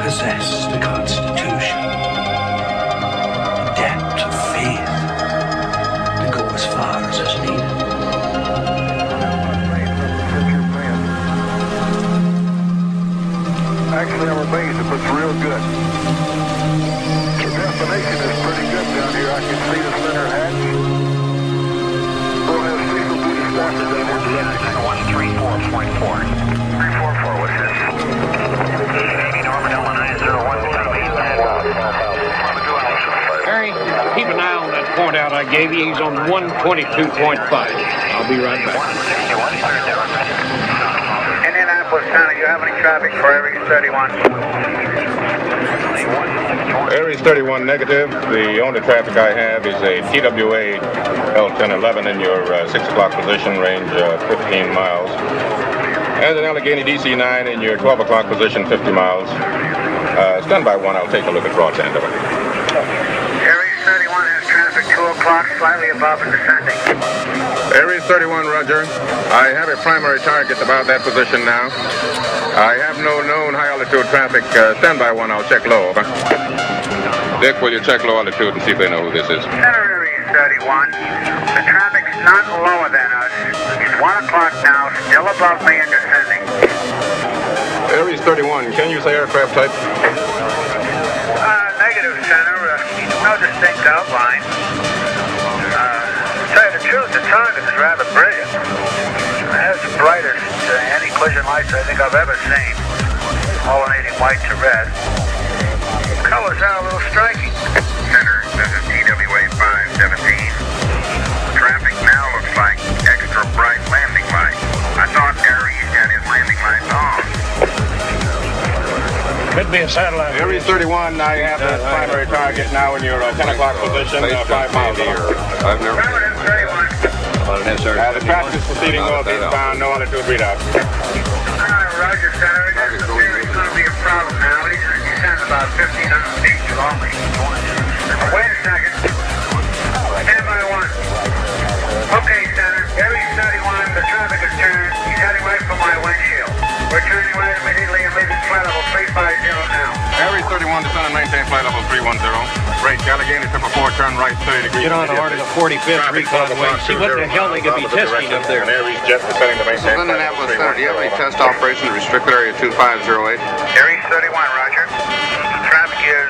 Possess the Constitution, the depth of faith to go as far as is needed. Actually, our base, it looks real good. The destination is pretty good down here. I can see the center hatch. We'll have Cecil do the staffers down here directing. 134.4. 344, what's this? Harry, keep an eye on that point out I gave you. He's on 122.5. I'll be right back. Indianapolis County, you have any traffic for Aries 31? Aries 31 negative. The only traffic I have is a TWA L1011 in your 6 o'clock position, range 15 miles. And an Allegheny DC-9 in your 12 o'clock position, 50 miles. Stand by one, I'll take a look at broadband of it. Aries 31 has traffic 2 o'clock, slightly above and descending. Aries 31, roger. I have a primary target about that position now. I have no known high altitude traffic. Stand by one, I'll check low. Over. Dick, will you check low altitude and see if they know who this is? Center Aries 31. The traffic's not lower than us. It's 1 o'clock now, still above me and descending. Aries 31, can you say aircraft type? Negative, Center. No distinct outline. To tell you the truth, the target is rather brilliant. It has the brightest anti-collision lights I think I've ever seen. Alternating white to red. The colors are a little striking. Center, this is TWA 517. Traffic now looks like extra bright landing lights. I thought Aries had his landing lights on. Could be a satellite. Aries 31, I have that primary target now in your 10 o'clock position, 5 miles here. I've never... the traffic is proceeding northeastbound, no altitude readout. Roger, Center. It doesn't appear it's going to be a problem now. He's going to descend about 1,500 feet only. Wait a second. Stand by one. Okay, Center. Aries 31, the traffic is turned. He's heading right for my windshield. We're turning right immediately and leaving flight level 350 now. Aries 31, descend and maintain flight level 310. Break, Allegheny 444, turn right 30 degrees. Get on the order of the 45th recon way. See what the hell they could be testing up there. Aries jet descending to maintain flight level 310. Indianapolis Center, do you have any test operation to restricted area 2508? Aries 31, roger. Traffic is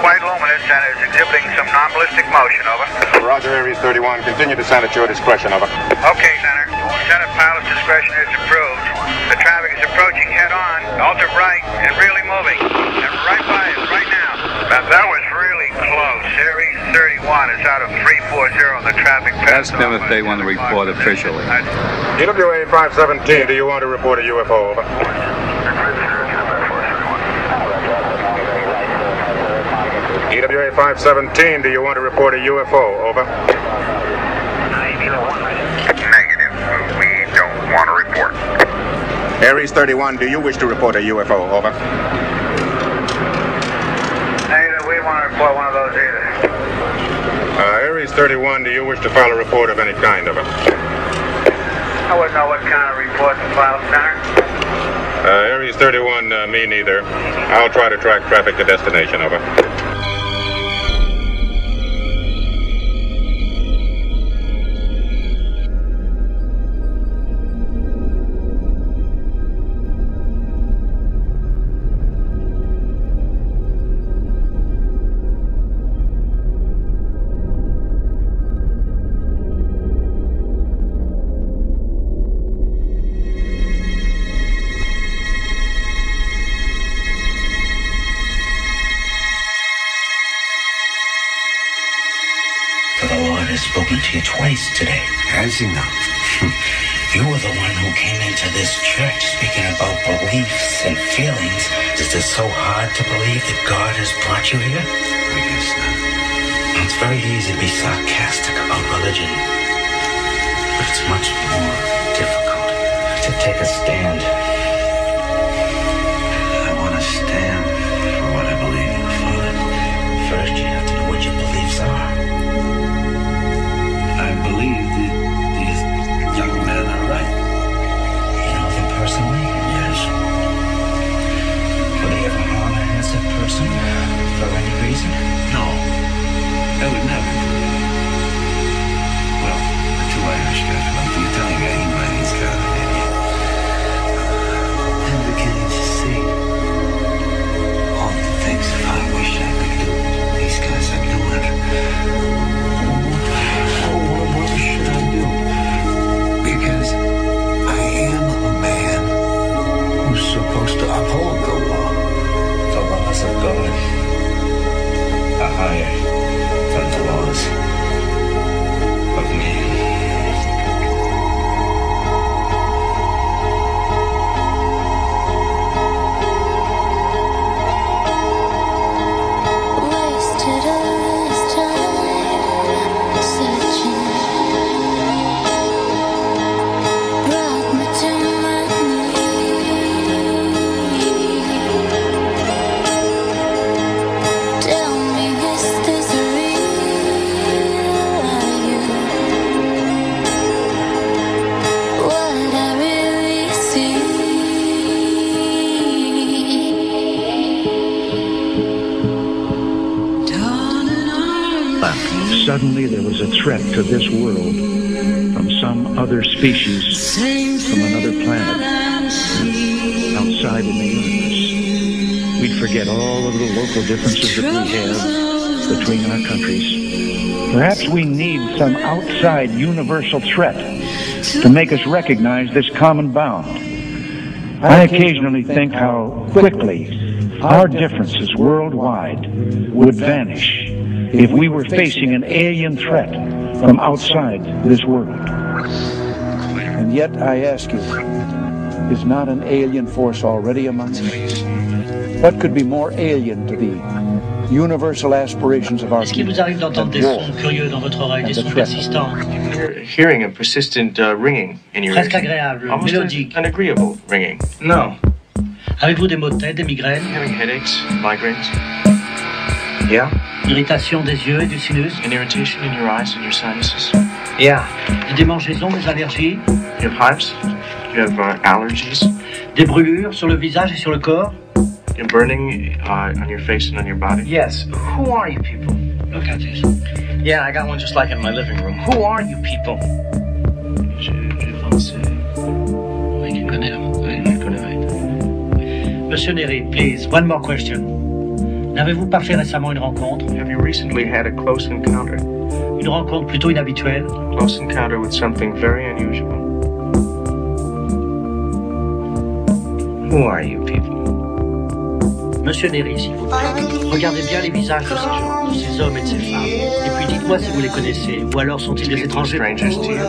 quite luminous and is exhibiting some non-ballistic motion, over. Roger, Aries 31, continue descent at your discretion, over. Okay, Center. Senate pilot's discretion is approved. The traffic is approaching head-on, ultra bright, and really moving. And right by us, right now. Now, that was really close. Aries 31 is out of 340 on the traffic path. Ask them if they want to report officially. TWA 517, do you want to report a UFO, over? TWA 517, do you want to report a UFO, over? Negative. We don't want to report. Aries 31, do you wish to report a UFO, over? Negative. We want to report one of those either. Aries 31, do you wish to file a report of any kind, over? I wouldn't know what kind of report to file, Center. Aries 31, me neither. I'll try to track traffic to destination, over. For the Lord has spoken to you twice today. Has he not? You were the one who came into this church speaking about beliefs and feelings. Is this so hard to believe that God has brought you here? I guess not. It's very easy to be sarcastic about religion, but it's much more difficult to take a stand. I want to stand for what I believe in, Father. First, you have to know what your beliefs are. I believe that these young men are right. You know them personally? Yes. Would they ever harm an innocent person for any reason? No. I would never. Well, the two Irish guys went through telling me he's got an idiot. I'm beginning to see all the things that I wish I could do. These guys are doing it. What should I do? Because I am a man who's supposed to uphold the law. The laws of God are higher than the laws of man. Wasted all this time searching, brought me to my knees. Tell me, is this real? Are you what I really see? Suddenly there was a threat to this world from some other species, from another planet, outside in the universe. We'd forget all of the local differences that we have between our countries. Perhaps we need some outside universal threat to make us recognize this common bound. I occasionally think how quickly our differences worldwide would vanish if we were facing an alien threat from outside this world. And yet I ask you, is not an alien force already among us? What could be more alien to the universal aspirations of our Est-ce qu'il vous arrive d'entendre des sons curieux dans votre oreille, des sons persistants? You're hearing a persistent ringing in your ears. Presque agréable, Almost mélodique. an agreeable ringing. No. Avez-vous des maux de tête, des migraines? Having headaches, migraines. Yeah. Irritation des yeux et du sinus? An irritation in your eyes and your sinuses. Yeah. Des démangeaisons, des allergies? You have hives? You have allergies? Des brûlures sur le visage et sur le corps? You're burning on your face and on your body? Yes. Who are you people? Look at this. Yeah, I got one just like it in my living room. Who are you people? Je pense... Oui, tu connais, oui, je connais. Monsieur Nery, please, one more question. N'avez-vous pas fait récemment une rencontre? Have you recently had a close encounter? Une rencontre plutôt inhabituelle? Close encounter with something very unusual. Who are you people? Monsieur Nery, s'il vous plaît, regardez bien les visages de ces gens, de ces hommes et de ces femmes. Et puis dites-moi si vous les connaissez, ou alors sont-ils des étrangers? Strangers to you?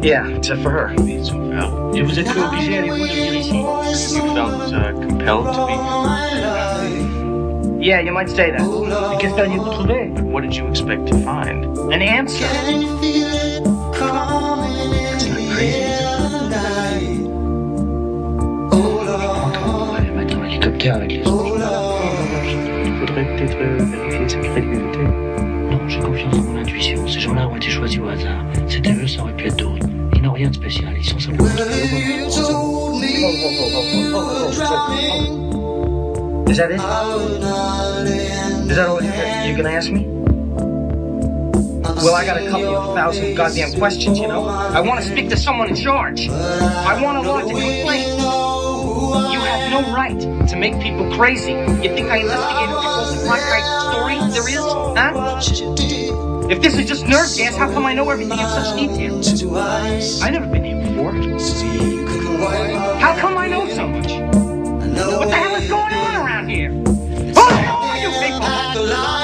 Yeah, except for her. Je vous ai cru obligé, allez-vous de venir ici? You felt compelled to be? Yeah, you might say that. Et qu'espériez-vous trouver? But what did you expect to find? An answer. It's not crazy, is it? On pourrait mettre un hélicoptère avec les autres. Il faudrait peut-être vérifier sa crédibilité. Non, j'ai confiance dans mon intuition. Ces gens-là ont été choisis au hasard. C'était eux, ça aurait pu être d'autres. Ils n'ont rien de spécial, ils sont simplement... Is that it? Is that all you're gonna ask me? Well, I got a couple of thousand goddamn questions, you know? I want to speak to someone in charge. I want to lodge a complaint. You have no right to make people crazy. You think I investigated the most right story there is? Huh? If this is just nerve gas, how come I know everything in such detail? I've never been here before. How come I know so much? What the hell is going on around here? Who are you people?